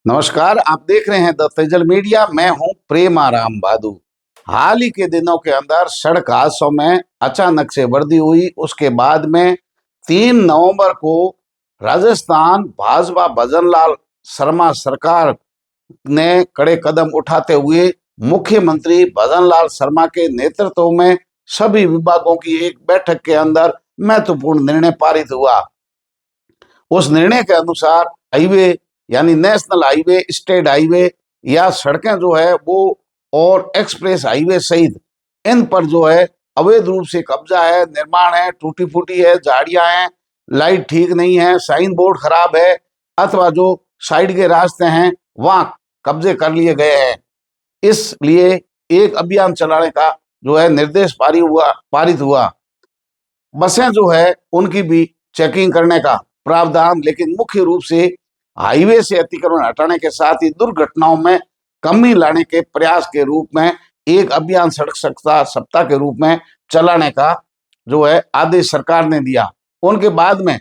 नमस्कार, आप देख रहे हैं द तेजल मीडिया। मैं हूं प्रेमाराम बादू। हाल ही के दिनों के अंदर सड़क हादसों में अचानक से वृद्धि हुई। उसके बाद में 3 नवंबर को राजस्थान भाजपा भजनलाल शर्मा सरकार ने कड़े कदम उठाते हुए मुख्यमंत्री भजनलाल शर्मा के नेतृत्व में सभी विभागों की एक बैठक के अंदर महत्वपूर्ण निर्णय पारित हुआ। उस निर्णय के अनुसार हाईवे यानी नेशनल हाईवे, स्टेट हाईवे या सड़कें जो है वो और एक्सप्रेस हाईवे सहित इन पर जो है अवैध रूप से कब्जा है, निर्माण है, टूटी फूटी है, झाड़ियां हैं, लाइट ठीक नहीं है, साइन बोर्ड खराब है अथवा जो साइड के रास्ते हैं वहां कब्जे कर लिए गए हैं। इसलिए एक अभियान चलाने का जो है निर्देश पारित हुआ। बसें जो है उनकी भी चेकिंग करने का प्रावधान, लेकिन मुख्य रूप से हाईवे से अतिक्रमण हटाने के साथ ही दुर्घटनाओं में कमी लाने के प्रयास के रूप में एक अभियान सड़क सुरक्षा सप्ताह के रूप में चलाने का जो है आदेश सरकार ने दिया। उनके बाद में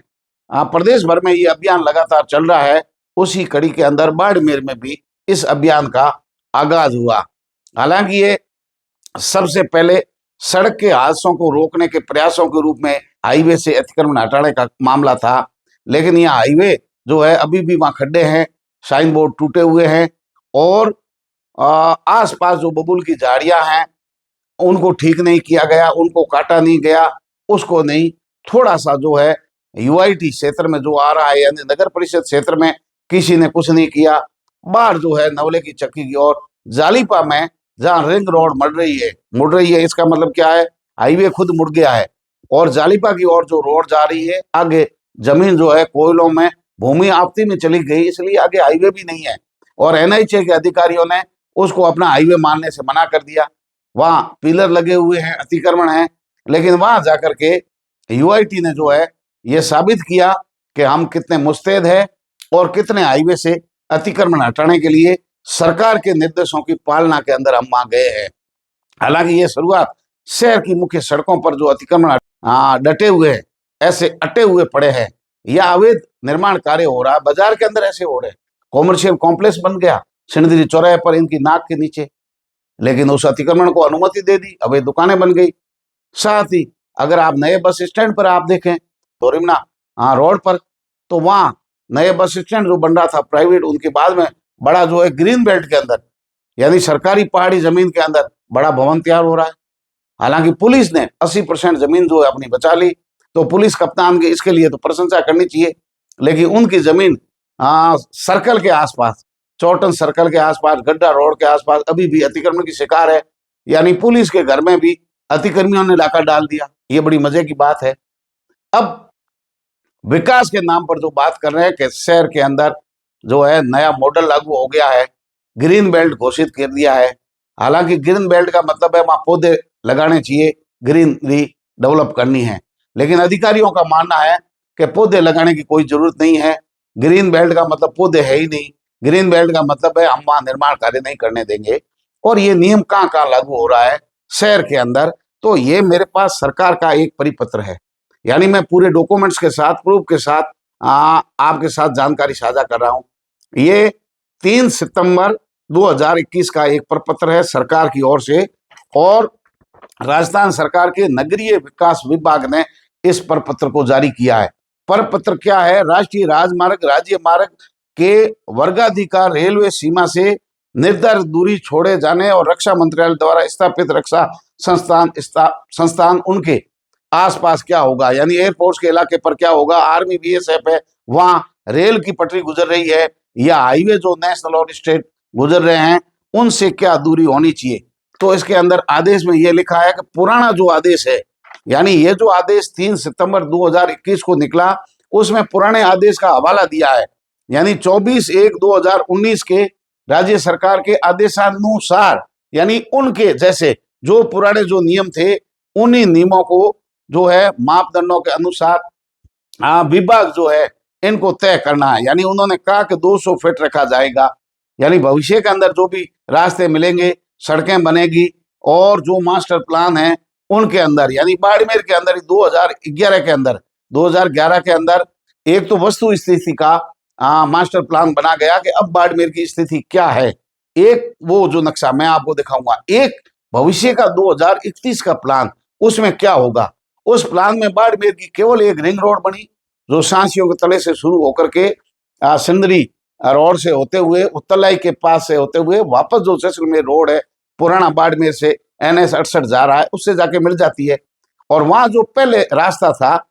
प्रदेश भर में ये अभियान लगातार चल रहा है। उसी कड़ी के अंदर बाड़मेर में भी इस अभियान का आगाज हुआ। हालांकि ये सबसे पहले सड़क के हादसों को रोकने के प्रयासों के रूप में हाईवे से अतिक्रमण हटाने का मामला था, लेकिन यह हाईवे जो है अभी भी वहां खड्डे हैं, साइन बोर्ड टूटे हुए हैं और आसपास जो बबूल की झाड़ियां हैं उनको ठीक नहीं किया गया, उनको काटा नहीं गया, उसको नहीं थोड़ा सा जो है यूआईटी क्षेत्र में जो आ रहा है यानी नगर परिषद क्षेत्र में किसी ने कुछ नहीं किया। बाहर जो है नवले की चक्की की ओर जालीपा में जहां रिंग रोड मुड़ रही है, इसका मतलब क्या है, हाईवे खुद मुड़ गया है और जालीपा की ओर जो रोड जा रही है आगे जमीन जो है कोयलों में भूमि आपत्ति में चली गई, इसलिए आगे हाईवे भी नहीं है और एनएचए के अधिकारियों ने उसको अपना हाईवे मानने से मना कर दिया। वहां पिलर लगे हुए हैं, अतिक्रमण है, लेकिन वहां जाकर के यूआईटी ने जो है ये साबित किया कि हम कितने मुस्तैद हैं और कितने हाईवे से अतिक्रमण हटाने के लिए सरकार के निर्देशों की पालना के अंदर हम वहां गए हैं। हालांकि ये शुरुआत शहर की मुख्य सड़कों पर जो अतिक्रमण डटे हुए हैं, ऐसे अटे हुए पड़े हैं या अवैध निर्माण कार्य हो रहा है, बाजार के अंदर ऐसे हो रहे हैं, कॉमर्शियल कॉम्प्लेक्स बन गया सिंदरी चौराहे पर इनकी नाक के नीचे, लेकिन उस अतिक्रमण को अनुमति दे दी, अवैध दुकानें बन गई। साथ ही अगर आप नए बस स्टैंड पर आप देखें दोरिमना रोड पर, तो वहां नए बस स्टैंड जो बन रहा था प्राइवेट, उनके बाद में बड़ा जो है ग्रीन बेल्ट के अंदर यानी सरकारी पहाड़ी जमीन के अंदर बड़ा भवन तैयार हो रहा है। हालांकि पुलिस ने 80% जमीन जो है अपनी बचा ली, तो पुलिस कप्तान के इसके लिए तो प्रशंसा करनी चाहिए, लेकिन उनकी जमीन सर्कल के आसपास, चौटन सर्कल के आसपास, गड्ढा रोड के आसपास अभी भी अतिक्रमण की शिकार है, यानी पुलिस के घर में भी अतिक्रमियों ने लाकर डाल दिया। ये बड़ी मजे की बात है। अब विकास के नाम पर जो बात कर रहे हैं कि शहर के अंदर जो है नया मॉडल लागू हो गया है, ग्रीन बेल्ट घोषित कर दिया है। हालांकि ग्रीन बेल्ट का मतलब है वहां पौधे लगाने चाहिए, ग्रीनरी डेवलप करनी है, लेकिन अधिकारियों का मानना है कि पौधे लगाने की कोई जरूरत नहीं है। ग्रीन बेल्ट का मतलब पौधे है ही नहीं, ग्रीन बेल्ट का मतलब है हम वहां निर्माण कार्य नहीं करने देंगे। और ये नियम कहाँ कहाँ लागू हो रहा है शहर के अंदर, तो ये मेरे पास सरकार का एक परिपत्र है, यानी मैं पूरे डॉक्यूमेंट्स के साथ, प्रूफ के साथ आपके साथ जानकारी साझा कर रहा हूं। ये 3 सितंबर 2021 का एक प्रपत्र है सरकार की ओर से और राजस्थान सरकार के नगरीय विकास विभाग ने इस प्रपत्र को जारी किया है। प्रपत्र क्या है? राष्ट्रीय राजमार्ग, राज्य मार्ग के वर्गाधिकार रेलवे सीमा से निर्धारित दूरी छोड़े जाने और रक्षा मंत्रालय द्वारा स्थापित रक्षा संस्थान उनके आसपास क्या होगा, यानी एयरपोर्ट के इलाके पर क्या होगा, आर्मी बीएसएफ है, वहां रेल की पटरी गुजर रही है या हाईवे जो नेशनल और स्टेट गुजर रहे हैं उनसे क्या दूरी होनी चाहिए। तो इसके अंदर आदेश में यह लिखा है कि पुराना जो आदेश है, यानी ये जो आदेश 3 सितंबर 2021 को निकला, उसमें पुराने आदेश का हवाला दिया है, यानी 24/1/2019 के राज्य सरकार के आदेशानुसार, यानी उनके जैसे जो पुराने जो नियम थे उन्हीं नियमों को जो है मापदंडों के अनुसार विभाग जो है इनको तय करना है। यानी उन्होंने कहा कि 200 फीट रखा जाएगा, यानी भविष्य के अंदर जो भी रास्ते मिलेंगे, सड़कें बनेगी और जो मास्टर प्लान है उनके अंदर, यानी बाड़मेर के अंदर 2011 के अंदर एक तो वस्तु स्थिति का मास्टर प्लान बना गया कि अब बाड़मेर की स्थिति क्या है। एक वो जो नक्शा मैं आपको दिखाऊंगा, एक भविष्य का 2031 का प्लान, उसमें क्या होगा। उस प्लान में बाड़मेर की केवल एक रिंग रोड बनी, जो सांसियों के तले से शुरू होकर के सिंदरी रोड से होते हुए उत्तरलाई के पास से होते हुए वापस जो जैसलमेर रोड है पुराना बाड़मेर से NH 68 जा रहा है, उससे जाके मिल जाती है। और वहां जो पहले रास्ता था,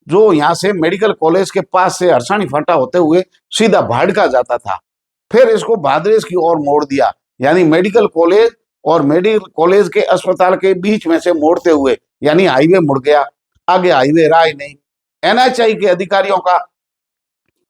जो यहाँ से मेडिकल कॉलेज के पास से हरसाणी फाटा होते हुए सीधा भाड़का जाता था, फिर इसको भादरेस की ओर मोड़ दिया, यानी मेडिकल कॉलेज और मेडिकल कॉलेज के अस्पताल के बीच में से मोड़ते हुए, यानी हाईवे मुड़ गया, आगे हाईवे रहा ही नहीं। NHI के अधिकारियों का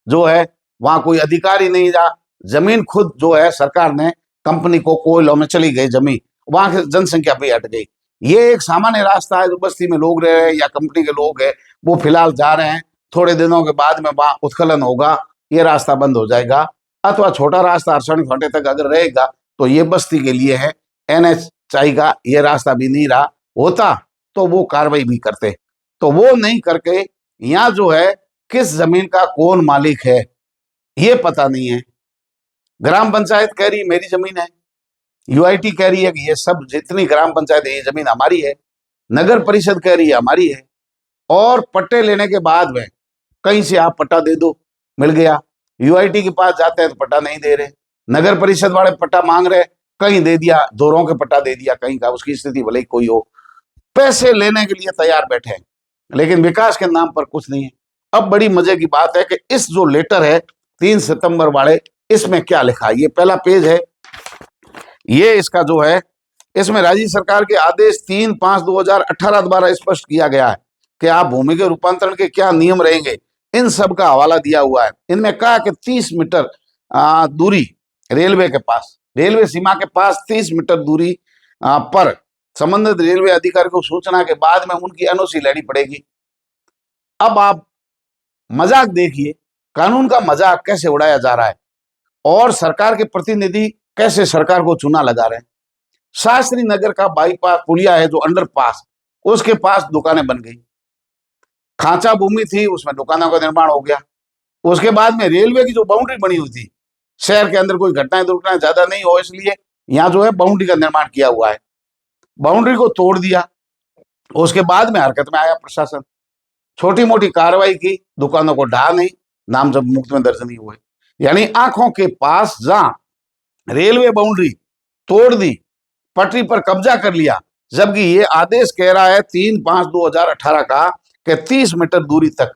जो है वहां कोई अधिकारी नहीं रहा, जमीन खुद जो है सरकार ने कंपनी को कोयलों में चली गई जमीन, वहां की जनसंख्या भी हट गई। ये एक सामान्य रास्ता है, जो बस्ती में लोग रह रहे हैं या कंपनी के लोग हैं वो फिलहाल जा रहे हैं, थोड़े दिनों के बाद में वहां उत्खनन होगा, ये रास्ता बंद हो जाएगा। अथवा छोटा रास्ता हरसणी फाटे तक अगर रहेगा तो ये बस्ती के लिए है, NHI का ये रास्ता भी नहीं रहा, होता तो वो कार्रवाई भी करते, तो वो नहीं करके यहाँ जो है किस जमीन का कौन मालिक है ये पता नहीं है। ग्राम पंचायत कह रही मेरी जमीन है, UIT कह रही है कि ये सब जितनी ग्राम पंचायत है ये जमीन हमारी है, नगर परिषद कह रही है हमारी है, और पट्टे लेने के बाद में कहीं से आप पट्टा दे दो, मिल गया। UIT के पास जाते हैं तो पट्टा नहीं दे रहे, नगर परिषद वाले पट्टा मांग रहे, कहीं दे दिया, दोरों के पट्टा दे दिया, कहीं का उसकी स्थिति भले ही कोई हो, पैसे लेने के लिए तैयार बैठे हैं, लेकिन विकास के नाम पर कुछ नहीं है। अब बड़ी मजे की बात है कि इस जो लेटर है 3 सितंबर वाले, इसमें क्या लिखा है, ये पहला पेज है, ये इसका जो है, इसमें राज्य सरकार के आदेश 3/5/2018 द्वारा स्पष्ट किया गया है कि आप भूमि के रूपांतरण के क्या नियम रहेंगे, इन सब का हवाला दिया हुआ है। इनमें कहा कि 30 मीटर दूरी रेलवे के पास, रेलवे सीमा के पास 30 मीटर दूरी पर संबंधित रेलवे अधिकारी को सूचना के बाद में उनकी NOC लेनी पड़ेगी। अब आप मजाक देखिए, कानून का मजाक कैसे उड़ाया जा रहा है, और सरकार के प्रतिनिधि कैसे सरकार को चूना लगा रहे हैं। शास्त्री नगर का बाईपास पुलिया है जो अंडरपास, उसके पास दुकानें बन गई, खांचा भूमि थी उसमें दुकानों का निर्माण हो गया। उसके बाद में रेलवे की जो बाउंड्री बनी हुई थी, शहर के अंदर कोई घटनाएं दुर्घटनाएं ज्यादा नहीं हो इसलिए यहाँ जो है बाउंड्री का निर्माण किया हुआ है, बाउंड्री को तोड़ दिया। उसके बाद में हरकत में आया प्रशासन, छोटी मोटी कार्रवाई की, दुकानों को ढा नहीं, नाम जब मुक्त में दर्ज नहीं हुए, यानी आंखों के पास जहां रेलवे बाउंड्री तोड़ दी, पटरी पर कब्जा कर लिया, जबकि ये आदेश कह रहा है 3/5/2018 का कि 30 मीटर दूरी तक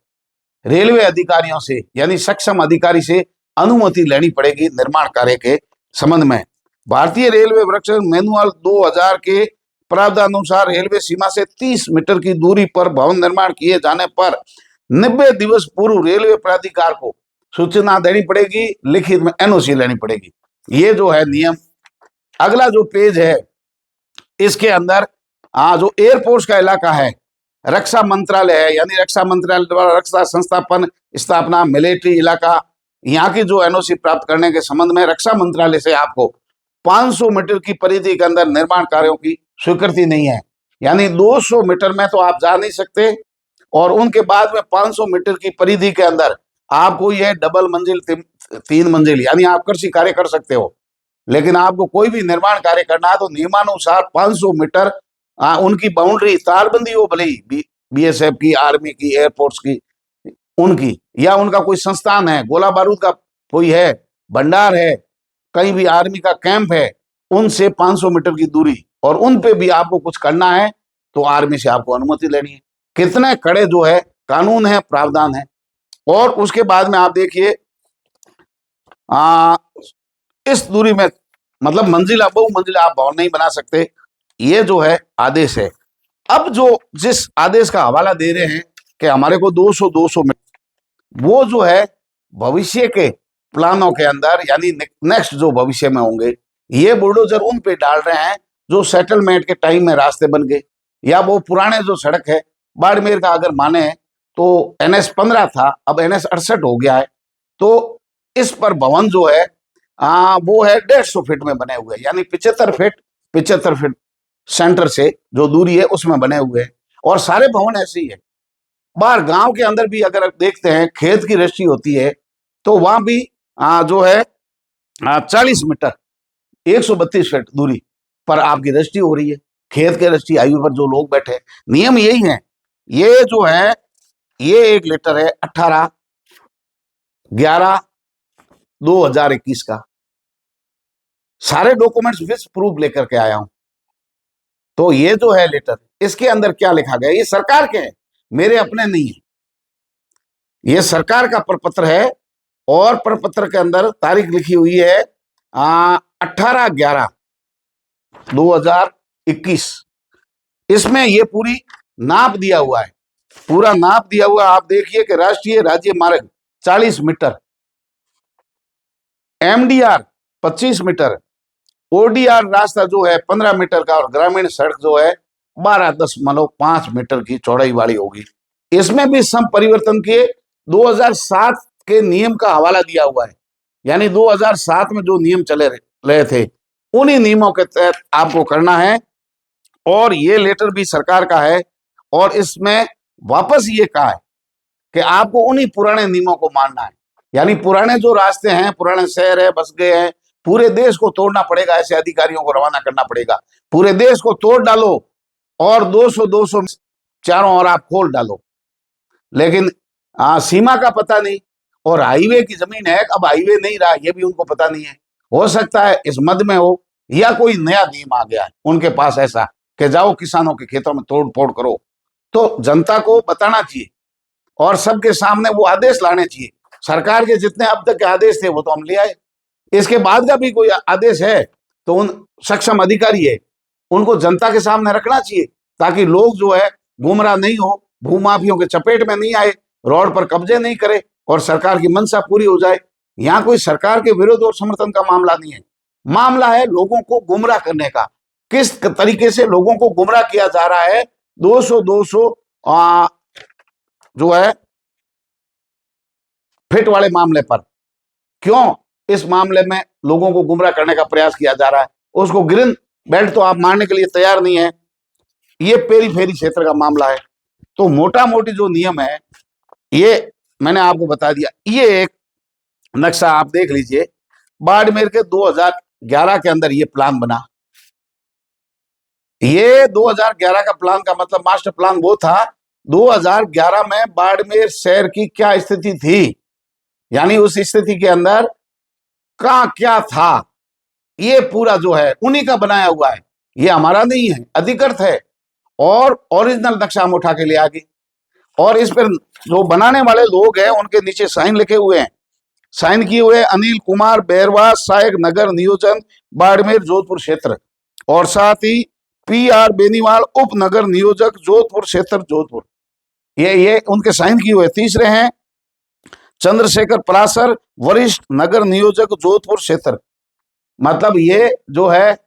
रेलवे अधिकारियों से, यानी सक्षम अधिकारी से अनुमति लेनी पड़ेगी निर्माण कार्य के संबंध में। भारतीय रेलवे वृक्षण मैनुअल 2000 के प्रावधानुसार रेलवे सीमा से 30 मीटर की दूरी पर भवन निर्माण किए जाने पर 90 दिवस पूर्व रेलवे प्राधिकार को सूचना देनी पड़ेगी, लिखित में NOC लेनी पड़ेगी। ये जो है नियम। अगला जो पेज है इसके अंदर जो एयरपोर्ट का इलाका है, रक्षा मंत्रालय है, यानी रक्षा मंत्रालय द्वारा रक्षा संस्थापन स्थापना मिलिट्री इलाका, यहाँ की जो NOC प्राप्त करने के संबंध में रक्षा मंत्रालय से आपको 500 मीटर की परिधि के अंदर निर्माण कार्यों की स्वीकृति नहीं है, यानी 200 मीटर में तो आप जा नहीं सकते, और उनके बाद में 500 मीटर की परिधि के अंदर आपको यह डबल मंजिल 3 मंजिल, यानी आप कृषि कार्य कर सकते हो, लेकिन आपको कोई भी निर्माण कार्य करना है तो नियमानुसार 500 मीटर उनकी बाउंड्री तारबंदी हो, भले ही BSF की, आर्मी की, एयरफोर्स की, उनकी, या उनका कोई संस्थान है, गोला बारूद का कोई है, भंडार है, कहीं भी आर्मी का कैंप है, उनसे 500 मीटर की दूरी, और उन पे भी आपको कुछ करना है तो आर्मी से आपको अनुमति लेनी है। कितने कड़े जो है कानून है, प्रावधान है। और उसके बाद में आप देखिए इस दूरी में मतलब मंजिला बहुमंजिला आप भवन नहीं बना सकते, ये जो है आदेश है। अब जो जिस आदेश का हवाला दे रहे हैं कि हमारे को 200 में, वो जो है भविष्य के प्लानों के अंदर, यानी नेक्स्ट जो भविष्य में होंगे, ये बुलडोजर उन पे डाल रहे हैं जो सेटलमेंट के टाइम में रास्ते बन गए, या वो पुराने जो सड़क है बाड़मेर का अगर माने तो NH 15 था, अब NH 68 हो गया है, तो इस पर भवन जो है वो है 150 फीट में बने हुए, यानी 75 फीट सेंटर से जो दूरी है उसमें बने हुए हैं, और सारे भवन ऐसे ही है। बाहर गांव के अंदर भी अगर देखते हैं खेत की रजिस्ट्री होती है तो वहां भी जो है 40 मीटर 132 फीट दूरी पर आपकी रजिस्ट्री हो रही है, खेत के रजिस्ट्री हाईवे पर जो लोग बैठे। नियम यही है। ये जो है ये एक लेटर है 18/11/2021 का, सारे डॉक्यूमेंट्स विथ प्रूफ लेकर के आया हूं। तो ये जो है लेटर, इसके अंदर क्या लिखा गया, ये सरकार के हैं, मेरे अपने नहीं है, ये सरकार का प्रपत्र है। और प्रपत्र के अंदर तारीख लिखी हुई है 18/11/2021। इसमें ये पूरी नाप दिया हुआ है, पूरा नाप दिया हुआ। आप देखिए कि राष्ट्रीय राज्य मार्ग 40 मीटर, एमडीआर 25 मीटर, ओडीआर रास्ता जो है 15 मीटर का, और ग्रामीण सड़क जो है 12.5 मीटर की चौड़ाई वाली होगी। इसमें भी सम परिवर्तन किए 2007 के नियम का हवाला दिया हुआ है, यानी 2007 में जो नियम चले रहे थे उन्हीं नियमों के तहत आपको करना है। और ये लेटर भी सरकार का है, और इसमें वापस ये कहा है कि आपको उन्हीं पुराने नियमों को मानना है, यानी पुराने जो रास्ते हैं, पुराने शहर है, बस गए हैं, पूरे देश को तोड़ना पड़ेगा, ऐसे अधिकारियों को रवाना करना पड़ेगा, पूरे देश को तोड़ डालो और 200 चारों ओर आप खोल डालो। लेकिन सीमा का पता नहीं, और हाईवे की जमीन है, अब हाईवे नहीं रहा ये भी उनको पता नहीं है। हो सकता है इस मद में हो, या कोई नया नियम आ गया है उनके पास ऐसा कि जाओ किसानों के खेतों में तोड़ फोड़ करो। तो जनता को बताना चाहिए और सबके सामने वो आदेश लाने चाहिए। सरकार के जितने अब तक के आदेश थे वो तो हम ले आए, इसके बाद का भी कोई आदेश है तो उन सक्षम अधिकारी है उनको जनता के सामने रखना चाहिए, ताकि लोग जो है गुमराह नहीं हो, भूमाफियों के चपेट में नहीं आए, रोड पर कब्जे नहीं करे और सरकार की मंशा पूरी हो जाए। यहाँ कोई सरकार के विरोध और समर्थन का मामला नहीं है, मामला है लोगों को गुमराह करने का। किस तरीके से लोगों को गुमराह किया जा रहा है 200 जो है फिट वाले मामले पर, क्यों इस मामले में लोगों को गुमराह करने का प्रयास किया जा रहा है। उसको ग्रीन बेल्ट तो आप मानने के लिए तैयार नहीं है, ये पेरीफेरी क्षेत्र का मामला है। तो मोटा मोटी जो नियम है ये मैंने आपको बता दिया। ये एक नक्शा आप देख लीजिए, बाड़मेर के 2011 के अंदर ये प्लान बना। ये 2011 का प्लान का मतलब मास्टर प्लान वो था 2011 में बाड़मेर शहर की क्या स्थिति थी, यानी उस स्थिति के अंदर कहां क्या था, ये पूरा जो है उन्हीं का बनाया हुआ है, ये हमारा नहीं है, अधिकृत है। और ओरिजिनल नक्शा हम उठा के ले आ गए, और इस पर जो बनाने वाले लोग हैं उनके नीचे साइन लिखे हुए हैं, साइन किए हुए अनिल कुमार बैरवा, सहायक नगर नियोजन बाड़मेर जोधपुर क्षेत्र, और साथ ही PR बेनीवाल उप नगर नियोजक जोधपुर क्षेत्र जोधपुर, ये उनके साइन किए हुए। तीसरे हैं चंद्रशेखर पराशर, वरिष्ठ नगर नियोजक जोधपुर क्षेत्र। मतलब ये जो है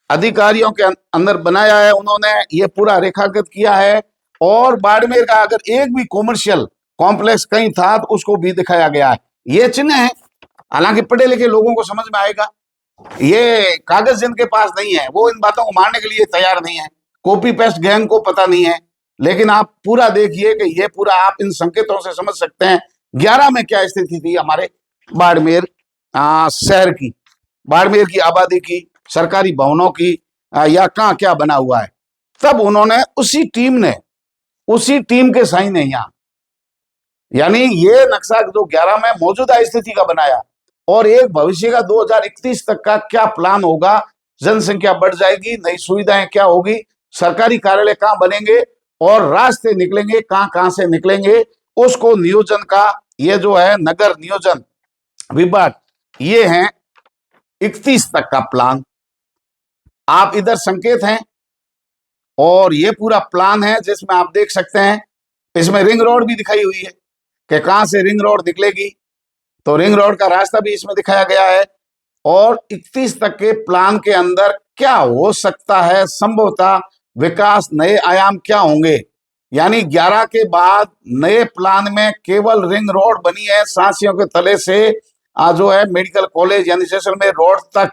अधिकारियों के अंदर बनाया है उन्होंने, ये पूरा रेखांकित किया है। और बाड़मेर का अगर एक भी कॉमर्शियल कॉम्प्लेक्स कहीं था तो उसको भी दिखाया गया है। ये चिन्ह है, हालांकि पढ़े लिखे लोगों को समझ में आएगा, ये कागज जिनके पास नहीं है वो इन बातों को मानने के लिए तैयार नहीं है, कॉपी पेस्ट गैंग को पता नहीं है। लेकिन आप पूरा देखिए कि ये पूरा आप इन संकेतों से समझ सकते हैं 11 में क्या स्थिति थी हमारे बाड़मेर शहर की, बाड़मेर की आबादी की, सरकारी भवनों की, या कहाँ क्या बना हुआ है। तब उन्होंने उसी टीम के साइन है यहाँ, यानी ये नक्शा जो 11 में मौजूदा स्थिति का बनाया, और एक भविष्य का 2031 तक का क्या प्लान होगा, जनसंख्या बढ़ जाएगी, नई सुविधाएं क्या होगी, सरकारी कार्यालय कहाँ बनेंगे और रास्ते निकलेंगे कहाँ से निकलेंगे, उसको नियोजन का ये जो है नगर नियोजन विभाग, ये है 31 तक का प्लान। आप इधर संकेत हैं और ये पूरा प्लान है जिसमें आप देख सकते हैं, इसमें रिंग रोड भी दिखाई हुई है कि कहां से रिंग रोड निकलेगी, तो रिंग रोड का रास्ता भी इसमें दिखाया गया है। और 31 तक के प्लान के अंदर क्या हो सकता है, संभवतः विकास नए आयाम क्या होंगे, यानी 11 के बाद नए प्लान में केवल रिंग रोड बनी है, सांसियों के तले से जो है मेडिकल कॉलेज यानी जैसलमेर रोड तक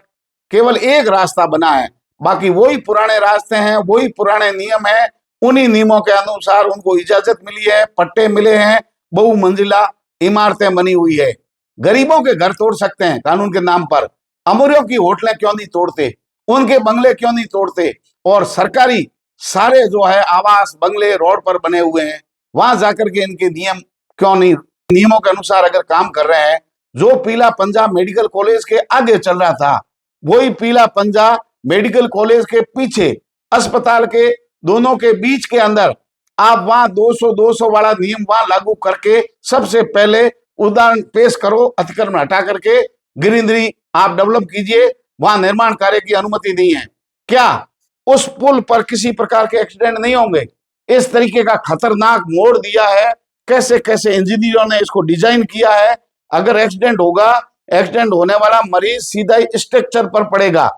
केवल एक रास्ता बना है, बाकी वही पुराने रास्ते हैं, वही पुराने नियम है, उन्हीं नियमों के अनुसार उनको इजाजत मिली है, पट्टे मिले हैं, बहुमंजिला इमारतें बनी हुई है। गरीबों के घर तोड़ सकते हैं कानून के नाम पर, अमीरों की होटलें क्यों नहीं तोड़ते, उनके बंगले क्यों नहीं तोड़ते, और सरकारी सारे जो है आवास बंगले रोड पर बने हुए हैं, वहां जाकर के इनके नियम क्यों नहीं, नियमों के अनुसार अगर काम कर रहे हैं। जो पीला पंजा मेडिकल कॉलेज के आगे चल रहा था, वही पीला पंजा मेडिकल कॉलेज के पीछे अस्पताल के दोनों के बीच के अंदर आप वहां 200 वाला नियम वहां लागू करके सबसे पहले उदाहरण पेश करो, अतिक्रमण हटा करके ग्रीनरी आप डेवलप कीजिए, वहां निर्माण कार्य की अनुमति नहीं है। क्या उस पुल पर किसी प्रकार के एक्सीडेंट नहीं होंगे? इस तरीके का खतरनाक मोड़ दिया है, कैसे कैसे इंजीनियरों ने इसको डिजाइन किया है। अगर एक्सीडेंट होगा, एक्सीडेंट होने वाला मरीज सीधा ही स्ट्रक्चर पर पड़ेगा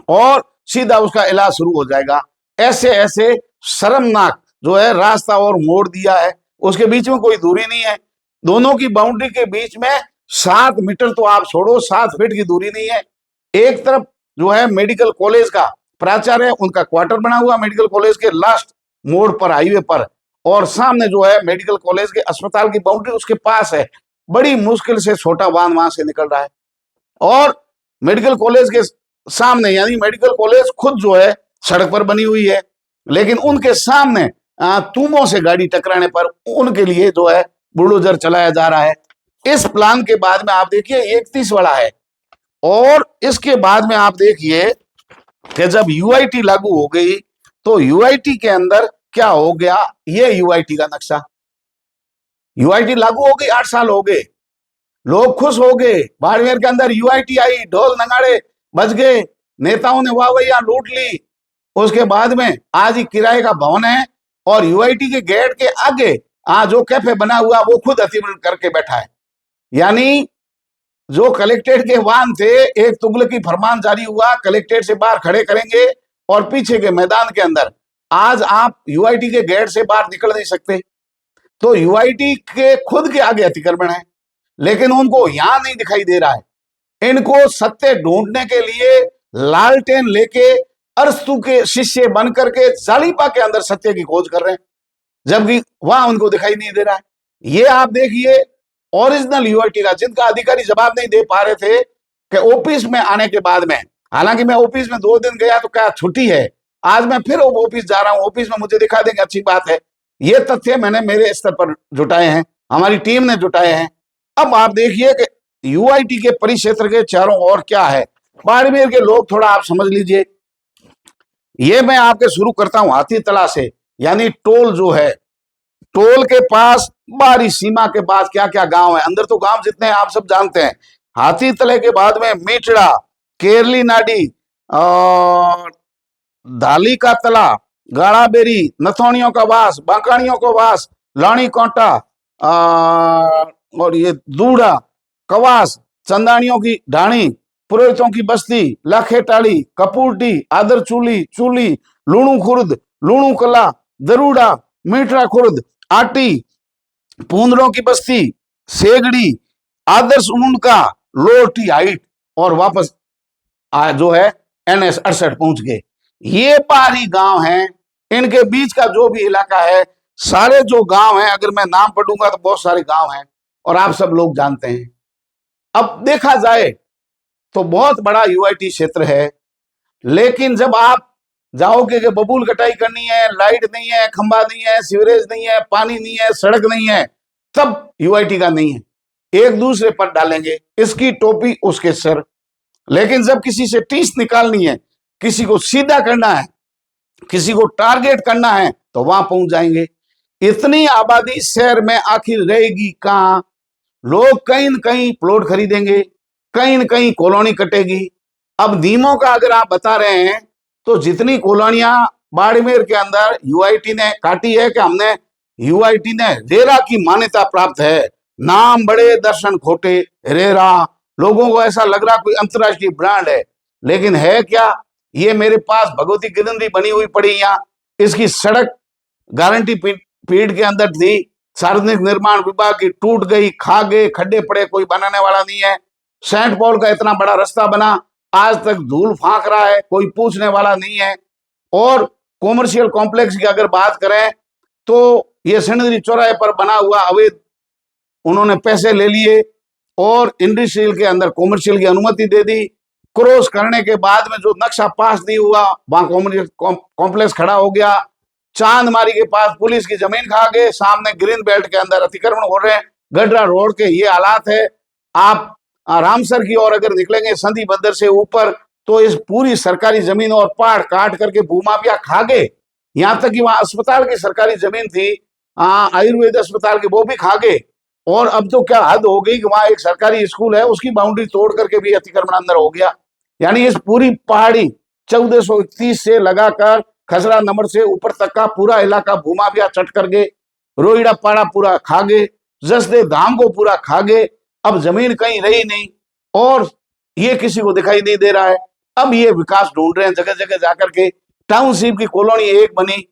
और सीधा उसका इलाज शुरू हो जाएगा। ऐसे ऐसे शर्मनाक जो है रास्ता और मोड़ दिया है, उसके बीच में कोई दूरी नहीं है, दोनों की बाउंड्री के बीच में 7 मीटर तो आप छोड़ो 7 फीट की दूरी नहीं है। एक तरफ जो है मेडिकल कॉलेज का प्राचार्य, उनका क्वार्टर बना हुआ मेडिकल कॉलेज के लास्ट मोड़ पर, हाईवे पर, और सामने जो है मेडिकल कॉलेज के अस्पताल की बाउंड्री उसके पास है। बड़ी मुश्किल से छोटा वाहन वहां से निकल रहा है, और मेडिकल कॉलेज के सामने यानी मेडिकल कॉलेज खुद जो है सड़क पर बनी हुई है, लेकिन उनके सामने तुमों से गाड़ी टकराने पर उनके लिए जो है बुलडोजर चलाया जा रहा है। इस प्लान के बाद में आप देखिए 31 वाला है, और इसके बाद में आप देखिए कि जब यूआईटी लागू हो गई तो यूआईटी के अंदर क्या हो गया, ये यूआईटी का नक्शा। यूआईटी लागू हो गई, 8 साल हो गए, लोग खुश हो गए, बाड़मेर के अंदर यूआईटी आई, ढोल नगाड़े बज गए, नेताओं ने वाह लूट ली। उसके बाद में आज ही किराए का भवन है, और यूआईटी के गेट के आगे आज जो कैफे बना हुआ वो खुद अतिक्रमण करके बैठा है। यानी जो कलेक्ट्रेट के वाहन थे, एक तुगलकी फरमान जारी हुआ, कलेक्ट्रेट से बाहर खड़े करेंगे और पीछे के मैदान के अंदर आज आप यूआईटी के गेट से बाहर निकल नहीं सकते। तो यूआईटी के खुद के आगे अतिक्रमण है, लेकिन उनको यहां नहीं दिखाई दे रहा है। इनको सत्य ढूंढने के लिए लालटेन लेके अरस्तु के शिष्य बनकर के जालिपा के अंदर सत्य की खोज कर रहे हैं, जबकि वहां उनको दिखाई नहीं दे रहा है। ये आप देखिए ओरिजिनल यूआईटी का, जिनका अधिकारी जवाब नहीं दे पा रहे थे कि ऑफिस में आने के बाद में, हालांकि मैं ऑफिस में 2 दिन गया तो क्या छुट्टी है, आज मैं फिर ऑफिस जा रहा हूं, ऑफिस में मुझे दिखा देंगे, अच्छी बात है। ये तथ्य मैंने मेरे स्तर पर जुटाए हैं, हमारी टीम ने जुटाए हैं। अब आप देखिए कि यूआईटी के परिक्षेत्र के चारों ओर क्या है। बाड़मेर के लोग थोड़ा आप समझ लीजिए, ये मैं आपके शुरू करता हूं हाथी तला से, यानी टोल जो है, टोल के पास बारी सीमा के पास क्या क्या गांव है, अंदर तो गांव जितने हैं आप सब जानते हैं। हाथी तले के बाद में मीचड़ा, केरली नाडी, और धाली का तला, गाड़ाबेरी, नथौनियों का वास, बांकानियों का वास, लाणी कोंटा, और ये दूड़ा, कवास, चंदानियों की ढाणी, पुरोहितों की बस्ती, लाखेटाड़ी, कपूरटी, आदर चूली, चूली, लूणू खुर्द, लूणू कला, दरूड़ा, मीठड़ा खुर्द, आटी, पूंदड़ों की बस्ती, सेगड़ी, आदर्श उनका, लोटी हाइट, और वापस जो है NS 68 पहुंच गए। ये बाहरी गांव हैं, इनके बीच का जो भी इलाका है, सारे जो गांव हैं, अगर मैं नाम पढ़ूंगा तो बहुत सारे गांव हैं और आप सब लोग जानते हैं। अब देखा जाए तो बहुत बड़ा यूआईटी क्षेत्र है, लेकिन जब आप जाओगे कि बबूल कटाई करनी है, लाइट नहीं है, खंबा नहीं है, सीवरेज नहीं है, पानी नहीं है, सड़क नहीं है, तब यूआईटी का नहीं है। एक दूसरे पर डालेंगे, इसकी टोपी उसके सर। लेकिन जब किसी से टीस निकालनी है, किसी को सीधा करना है, किसी को टारगेट करना है, तो वहां पहुंच जाएंगे। इतनी आबादी शहर में आखिर रहेगी कहां? लोग कहीं न कहीं प्लॉट खरीदेंगे, कहीं न कहीं कॉलोनी कटेगी। अब नियमों का अगर आप बता रहे हैं तो जितनी कॉलोनियां बाड़मेर के अंदर यूआईटी ने काटी है, कि हमने यूआईटी ने रेरा की मान्यता प्राप्त है, नाम बड़े दर्शन खोटे रेरा, लोगों को ऐसा लग रहा कोई अंतरराष्ट्रीय ब्रांड है, लेकिन है क्या? ये मेरे पास भगवती गिरंदी बनी हुई पड़ी, यहाँ इसकी सड़क गारंटी पीरियड के अंदर थी, सार्वजनिक निर्माण विभाग की टूट गई, खा गए, खड्डे पड़े, कोई बनाने वाला नहीं है। सेंट पॉल का इतना बड़ा रास्ता बना, आज तक धूल फांक रहा है, कोई पूछने वाला नहीं है। और कॉमर्शियल कॉम्प्लेक्स की अगर बात करें तो ये सिणधरी चौराहे पर बना हुआ अवैध उन्होंने पैसे ले लिए, और इंडस्ट्रियल के अंदर कॉमर्शियल की अनुमति दे दी। क्रॉस करने के बाद में जो नक्शा पास नहीं हुआ, वहां कॉमर्शियल कॉम्प्लेक्स खड़ा हो गया। चांदमारी के पास पुलिस की जमीन खा गए, सामने ग्रीन बेल्ट के अंदर अतिक्रमण हो रहे हैं। गडरा रोड के ये हालात है। आप रामसर की ओर अगर निकलेंगे संधि बंदर से ऊपर, तो इस पूरी सरकारी जमीन और पहाड़ काट करके भूमाफिया खा गए। यहाँ तक कि वहां अस्पताल की सरकारी जमीन थी, आयुर्वेद अस्पताल की, वो भी खा गए। और अब तो क्या हद हो गई कि वहां एक सरकारी स्कूल है, उसकी बाउंड्री तोड़ करके भी अतिक्रमण अंदर हो गया। यानी इस पूरी पहाड़ी 1431 से लगाकर खसरा नंबर से ऊपर तक का पूरा इलाका भूमाफिया चट कर गए। रोहिड़ा पाड़ा पूरा खा गए, जसदे धाम को पूरा खा गए। अब जमीन कहीं रही नहीं और ये किसी को दिखाई नहीं दे रहा है। अब ये विकास ढूंढ रहे हैं जगह जगह जाकर के। टाउनशिप की कॉलोनी एक बनी,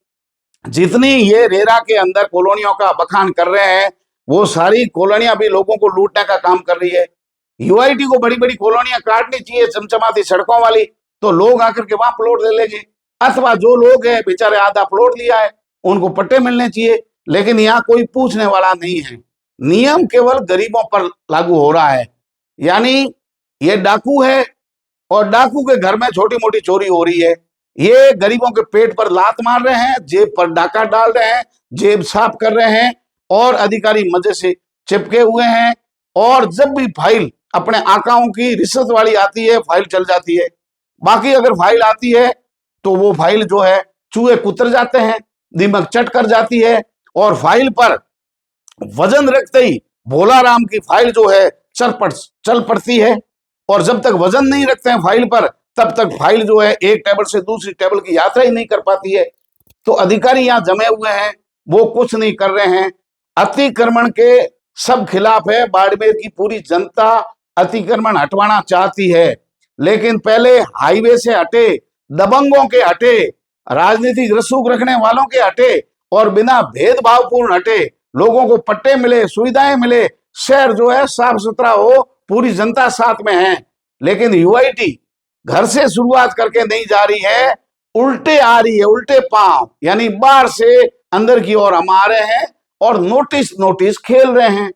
जितनी ये रेरा के अंदर कॉलोनियों का बखान कर रहे हैं, वो सारी कॉलोनियां भी लोगों को लूटने का काम कर रही है। यूआईटी को बड़ी बड़ी कॉलोनियां काटनी चाहिए चमचमाती सड़कों वाली, तो लोग आकर के वहां प्लॉट ले लेंगे। अथवा जो लोग हैं बेचारे आधा प्लॉट लिया है, उनको पट्टे मिलने चाहिए। लेकिन यहाँ कोई पूछने वाला नहीं है। नियम केवल गरीबों पर लागू हो रहा है। यानी ये डाकू है और डाकू के घर में छोटी मोटी चोरी हो रही है। ये गरीबों के पेट पर लात मार रहे हैं, जेब पर डाका डाल रहे हैं, जेब साफ कर रहे हैं और अधिकारी मजे से चिपके हुए हैं। और जब भी फाइल अपने आकाओं की रिश्वत वाली आती है, फाइल चल जाती है। बाकी अगर फाइल आती है तो वो फाइल जो है चूहे कुतर जाते हैं, दीमक चट कर जाती है। और फाइल पर वजन रखते ही भोला राम की फाइल जो है चल पड़ती है। और जब तक वजन नहीं रखते हैं फाइल पर, तब तक फाइल जो है एक टेबल से दूसरी टेबल की यात्रा ही नहीं कर पाती है। तो अधिकारी यहाँ जमे हुए हैं, वो कुछ नहीं कर रहे हैं। अतिक्रमण के सब खिलाफ है। बाड़मेर की पूरी जनता अतिक्रमण हटवाना चाहती है, लेकिन पहले हाईवे से हटे, दबंगों के हटे, राजनीतिक रसूख रखने वालों के हटे और बिना भेदभावपूर्ण हटे। लोगों को पट्टे मिले, सुविधाएं मिले, शहर जो है साफ सुथरा हो, पूरी जनता साथ में है। लेकिन यूआईटी घर से शुरुआत करके नहीं जा रही है, उल्टे आ रही है, उल्टे पांव। यानी बाहर से अंदर की ओर हम आ रहे हैं और नोटिस खेल रहे हैं।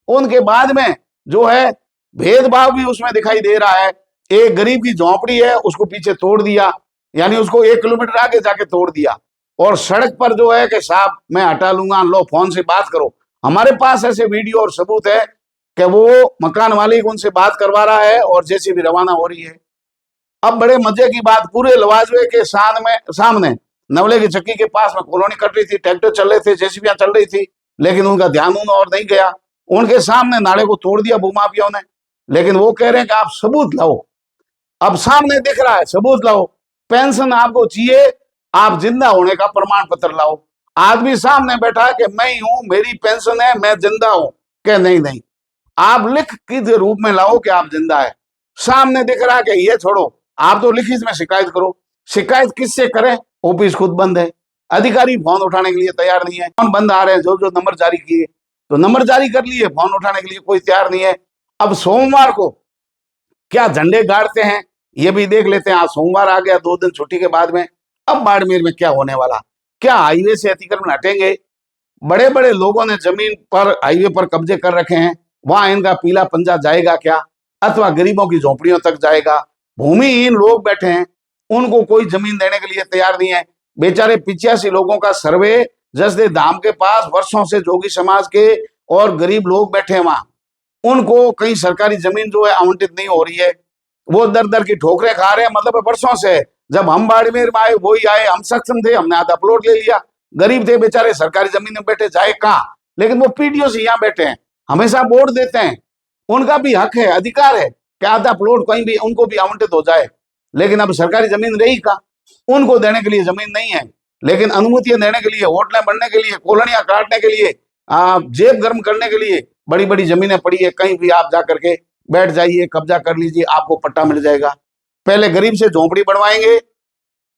उनके बाद में जो है भेदभाव भी उसमें दिखाई दे रहा है। एक गरीब की झोंपड़ी है, उसको पीछे तोड़ दिया, यानी उसको 1 किलोमीटर आगे जाके तोड़ दिया। और सड़क पर जो है कि साहब मैं हटा लूंगा, लो फोन से बात करो। हमारे पास ऐसे वीडियो और सबूत है कि वो मकान मालिक उनसे बात करवा रहा है और जेसीबी रवाना हो रही है। अब बड़े मजे की बात, पूरे लवाजवे के सामने नवले की चक्की के पास में कॉलोनी कट रही थी, ट्रैक्टर चल रहे थे, जेसीबियां चल रही थी, लेकिन उनका ध्यान उन और नहीं गया। उनके सामने नाले को तोड़ दिया भूमाफियाओं ने। लेकिन वो कह रहे हैं कि आप सबूत लाओ। अब सामने दिख रहा है, सबूत लाओ। पेंशन आपको चाहिए, आप जिंदा होने का प्रमाण पत्र लाओ। आदमी सामने बैठा है कि मैं ही हूं, मेरी पेंशन है, मैं जिंदा हूं। कि नहीं, आप लिख के रूप में लाओ कि आप जिंदा है। सामने दिख रहा है कि ये छोड़ो, आप तो लिखित में शिकायत करो। शिकायत किससे करें? ऑफिस खुद बंद है, अधिकारी फोन उठाने के लिए तैयार नहीं है। फोन बंद आ रहे हैं, जो जो नंबर जारी किए तो नंबर जारी कर लिए, फोन उठाने के लिए कोई तैयार नहीं है। अब सोमवार को क्या झंडे गाड़ते हैं ये भी देख लेते हैं। आज सोमवार आ गया, 2 दिन छुट्टी के बाद में। अब बाड़मेर में क्या होने वाला? क्या हाईवे से अतिक्रमण हटेंगे? बड़े बड़े लोगों ने जमीन पर, हाईवे पर कब्जे कर रखे हैं, वहां इनका पीला पंजा जाएगा क्या? अथवा गरीबों की झोपड़ियों तक जाएगा? भूमिहीन लोग बैठे हैं, उनको कोई जमीन देने के लिए तैयार नहीं है। बेचारे 85 लोगों का सर्वे जसदे धाम के पास वर्षों से जोगी समाज के और गरीब लोग बैठे हैं वहां, उनको कहीं सरकारी जमीन जो है आवंटित नहीं हो रही है। वो दर दर की ठोकरें खा रहे हैं, मतलब वर्षों से। जब हम बाड़मेर में आए वही आए, हम सक्षम थे, हमने आधा प्लॉट ले लिया। गरीब थे बेचारे, सरकारी जमीन में बैठे, जाए कहाँ? लेकिन वो पीडीओ से यहाँ बैठे हैं, हमेशा वोट देते हैं, उनका भी हक है, अधिकार है कि आधा प्लॉट कहीं भी उनको भी आवंटित हो जाए। लेकिन अब सरकारी जमीन रही कहाँ? उनको देने के लिए जमीन नहीं है, लेकिन अनुमतियां देने के लिए, होटलें बनने के लिए, कॉलोनियां काटने के लिए, जेब गर्म करने के लिए बड़ी बड़ी जमीनें पड़ी है। कहीं भी आप जाकर के बैठ जाइए, कब्जा कर लीजिए, आपको पट्टा मिल जाएगा। पहले गरीब से झोंपड़ी बनवाएंगे,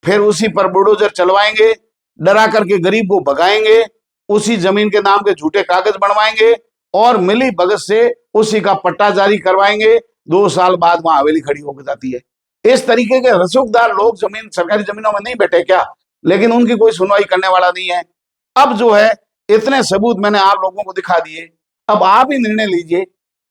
फिर उसी पर बुलडोजर चलवाएंगे, डरा करके गरीब को भगाएंगे, उसी जमीन के नाम के झूठे कागज बनवाएंगे और मिली भगत से उसी का पट्टा जारी करवाएंगे। 2 साल बाद वहां हवेली खड़ी हो जाती है। इस तरीके के रसूखदार लोग जमीन, सरकारी जमीनों में नहीं बैठे क्या? लेकिन उनकी कोई सुनवाई करने वाला नहीं है। अब जो है इतने सबूत मैंने आप लोगों को दिखा दिए, अब आप ही निर्णय लीजिए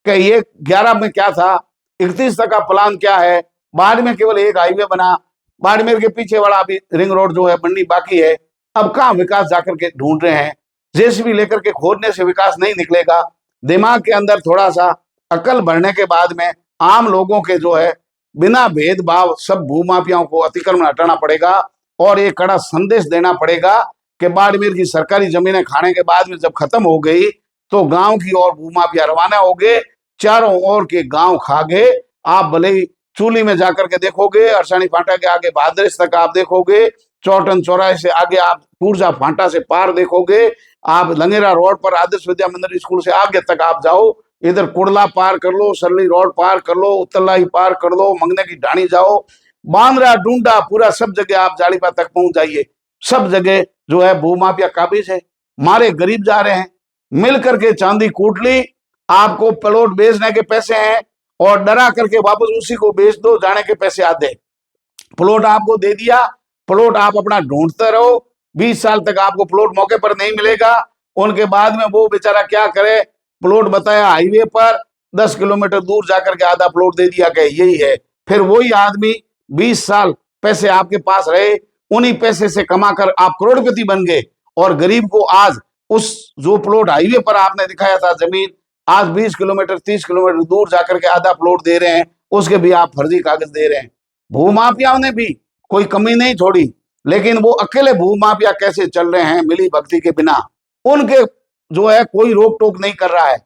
कि ये 11 में क्या था, 31 तक का प्लान क्या है। बाड़मेर केवल एक हाईवे बना, बाड़मेर के पीछे वाला अभी रिंग रोड जो है बननी बाकी है। अब कहाँ विकास जाकर के ढूंढ रहे हैं। जेसीबी लेकर के खोदने से विकास नहीं निकलेगा। दिमाग के अंदर थोड़ा सा अकल भरने के बाद में आम लोगों के जो है बिना भेदभाव सब भूमाफियाओं को अतिक्रमण हटाना पड़ेगा और एक कड़ा संदेश देना पड़ेगा कि बाड़मेर की सरकारी जमीनें खाने के बाद में जब खत्म हो गई तो गांव की ओर भूमाफिया रवाना हो गए, चारों ओर के गांव खा गए। आप भले ही चूली में जाकर के देखोगे, अरसानी फांटा के आगे भादरेस तक आप देखोगे, चौटन चौराहे से आगे आप पूर्जा फांटा से पार देखोगे, आप लंगेरा रोड पर आदर्श विद्या मंदिर स्कूल से आगे तक आप जाओ, इधर कुड़ला पार कर लो, सरली रोड पार कर लो, उत्तरलाई पार कर लो, मंगने की ढाणी जाओ, बांद्रा डूंडा पूरा सब जगह आप जाड़ीपा तक पहुंच जाइए। सब जगह जो है भूमाफिया काबिज है, मारे गरीब जा रहे हैं। मिल करके चांदी कूट ली, आपको प्लॉट बेचने के पैसे हैं और डरा करके वापस उसी को बेच दो, जाने के पैसे आधे। प्लॉट आपको दे दिया, प्लॉट आप अपना ढूंढते रहो, 20 साल तक आपको प्लॉट मौके पर नहीं मिलेगा। उनके बाद में वो बेचारा क्या करे, प्लॉट बताया हाईवे पर, 10 किलोमीटर दूर जाकर के आधा प्लॉट दे दिया कि यही है। फिर वही आदमी 20 साल पैसे आपके पास रहे, उन्हीं पैसे से कमाकर आप करोड़पति बन गए और गरीब को आज उस जो प्लॉट हाईवे पर आपने दिखाया था जमीन, आज 20 किलोमीटर 30 किलोमीटर दूर जाकर के आधा प्लॉट दे रहे हैं, उसके भी आप फर्जी कागज दे रहे हैं। भूमाफियाओं ने भी कोई कमी नहीं छोड़ी, लेकिन वो अकेले भूमाफिया कैसे चल रहे हैं मिली भक्ति के बिना, उनके जो है कोई रोक टोक नहीं कर रहा है।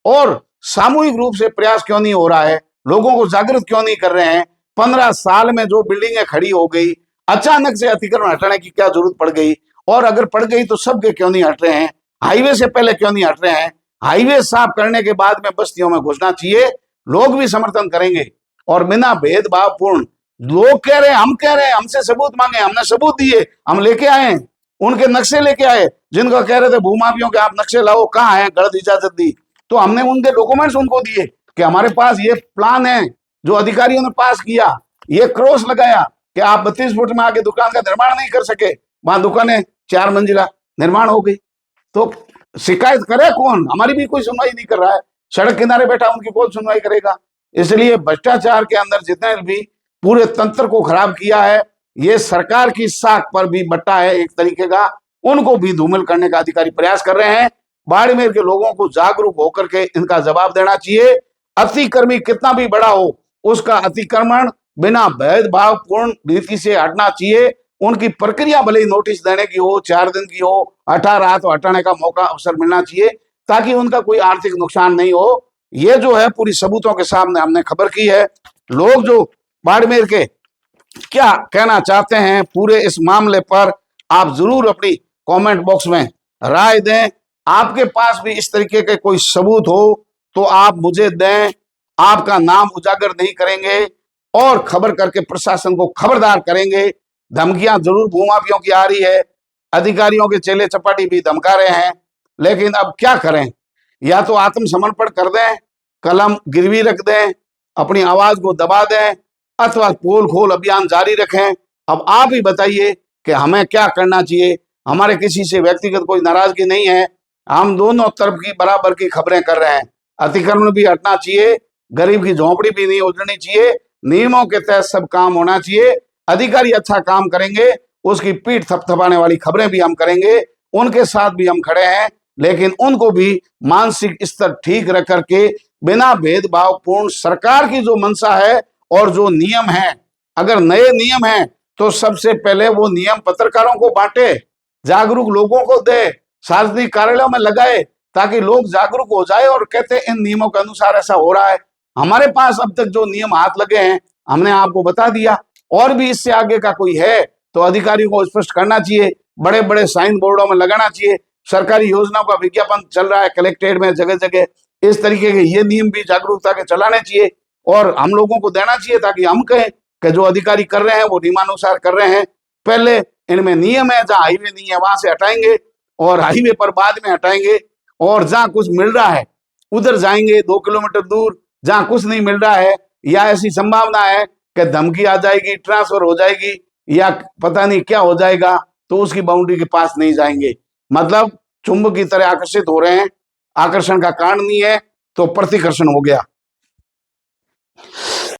और सामूहिक रूप से प्रयास क्यों नहीं हो रहा है, लोगों को जागृत क्यों नहीं कर रहे हैं। 15 साल में जो बिल्डिंगें खड़ी हो गई, अचानक से अतिक्रमण हटाने की क्या जरूरत पड़ गई, और अगर पड़ गई तो सबके क्यों नहीं हट रहे हैं, हाईवे से पहले क्यों नहीं हट रहे हैं। हाईवे साफ करने के बाद में बस्तियों में घुसना चाहिए, लोग भी समर्थन करेंगे और बिना भेदभाव पूर्ण। लोग कह रहे हैं, हम कह रहे हैं, हमसे सबूत मांगे, हमने सबूत दिए, हम लेके आए, उनके नक्शे लेके आए, जिनको कह रहे थे भूमाफियों के आप नक्शे लाओ, कहाँ है, गलत इजाजत दी, तो हमने उनके डॉक्यूमेंट्स उनको दिए कि हमारे पास ये प्लान है जो अधिकारियों ने पास किया, ये क्रॉस लगाया कि आप 32 फुट में आगे दुकान का निर्माण नहीं कर सके, वहां दुकानें 4 मंजिला निर्माण हो गई। तो शिकायत करे कौन, हमारी भी कोई सुनवाई नहीं कर रहा है, सड़क किनारे बैठा उनकी कौन सुनवाई करेगा। इसलिए भ्रष्टाचार के अंदर जितने भी पूरे तंत्र को खराब किया है, ये सरकार की साख पर भी बट्टा है एक तरीके का, उनको भी धूमिल करने का अधिकारी प्रयास कर रहे हैं। बाड़मेर के लोगों को जागरूक होकर के इनका जवाब देना चाहिए। अतिक्रमी कितना भी बड़ा हो, उसका अतिक्रमण बिना भेदभाव पूर्ण रीति से हटना चाहिए। उनकी प्रक्रिया भले ही नोटिस देने की हो, 4 दिन की हो, 18 तो हटाने का मौका अवसर मिलना चाहिए ताकि उनका कोई आर्थिक नुकसान नहीं हो। ये जो है पूरी सबूतों के सामने हमने खबर की है। लोग जो बाड़मेर के क्या कहना चाहते हैं पूरे इस मामले पर, आप जरूर अपनी कमेंट बॉक्स में राय दें। आपके पास भी इस तरीके के कोई सबूत हो तो आप मुझे दें, आपका नाम उजागर नहीं करेंगे और खबर करके प्रशासन को खबरदार करेंगे। धमकियां जरूर भूमाफियों की आ रही है, अधिकारियों के चेले चपाटी भी धमका रहे हैं, लेकिन अब क्या करें, या तो आत्मसमर्पण कर दें, कलम गिरवी रख दें, अपनी आवाज को दबा दें, अथवा पोल खोल अभियान जारी रखें। अब आप ही बताइए कि हमें क्या करना चाहिए। हमारे किसी से व्यक्तिगत कोई नाराजगी नहीं है, हम दोनों तरफ की बराबर की खबरें कर रहे हैं। अतिक्रमण भी हटना चाहिए, गरीब की झोंपड़ी भी नहीं उजड़नी चाहिए, नियमों के तहत सब काम होना चाहिए। अधिकारी अच्छा काम करेंगे, उसकी पीठ थपथपाने वाली खबरें भी हम करेंगे, उनके साथ भी हम खड़े हैं, लेकिन उनको भी मानसिक स्तर ठीक रख करके बिना भेदभाव पूर्ण सरकार की जो मंशा है और जो नियम है, अगर नए नियम हैं तो सबसे पहले वो नियम पत्रकारों को बांटे, जागरूक लोगों को दे, सार्वजनिक कार्यालयों में लगाए, ताकि लोग जागरूक हो जाए और कहते इन नियमों के अनुसार ऐसा हो रहा है। हमारे पास अब तक जो नियम हाथ लगे हैं हमने आपको बता दिया, और भी इससे आगे का कोई है तो अधिकारियों को स्पष्ट करना चाहिए, बड़े बड़े साइन बोर्डों में लगाना चाहिए। सरकारी योजनाओं का विज्ञापन चल रहा है कलेक्ट्रेट में, जगह जगह इस तरीके के ये नियम भी जागरूकता के चलाने चाहिए और हम लोगों को देना चाहिए, ताकि हम कहें कि जो अधिकारी कर रहे हैं वो नियमानुसार कर रहे हैं। पहले इनमें नियम है, जहाँ हाईवे नहीं है वहां से हटाएंगे और हाईवे पर बाद में हटाएंगे, और जहाँ कुछ मिल रहा है उधर जाएंगे 2 किलोमीटर दूर। जहाँ कुछ नहीं मिल रहा है या ऐसी संभावना है कि धमकी आ जाएगी, ट्रांसफर हो जाएगी या पता नहीं क्या हो जाएगा, तो उसकी बाउंड्री के पास नहीं जाएंगे। मतलब चुंबक की तरह आकर्षित हो रहे हैं, आकर्षण का कारण नहीं है, तो प्रतिकर्षण हो गया।